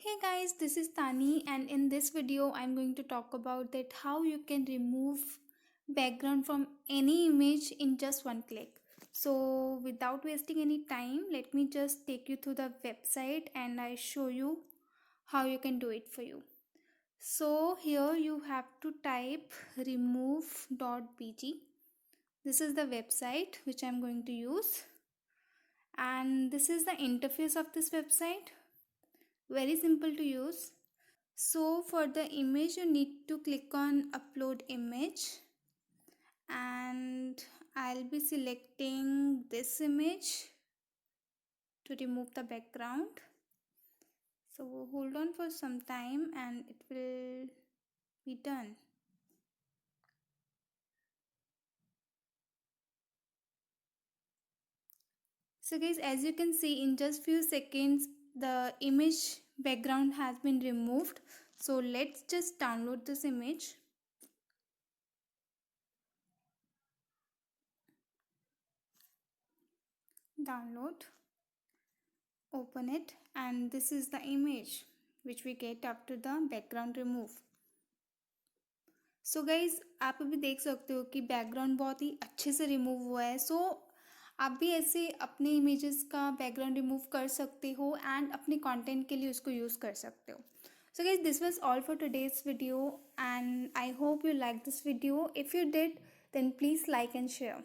Hey guys, this is Tani, and in this video I'm going to talk about that how you can remove background from any image in just one click. So without wasting any time, let me just take you to the website and I show you how you can do it for you. So here you have to type remove.bg. This is the website which I'm going to use, and this is the interface of this website. Very simple to use. So for the image you need to click on upload image, and I'll be selecting this image to remove the background. So hold on for some time and it will be done. So guys, as you can see, in just few seconds the image background has been removed. So let's just download this image. Download, open it, and this is the image which we get after the background remove. So guys आप अभी देख सकते हो कि background बहुत ही अच्छे से remove हुआ है. सो आप भी ऐसे अपने इमेजेस का बैकग्राउंड रिमूव कर सकते हो एंड अपने कंटेंट के लिए उसको यूज़ कर सकते हो. So guys, this was all for today's video and I hope you liked this video. If you did, then please like and share.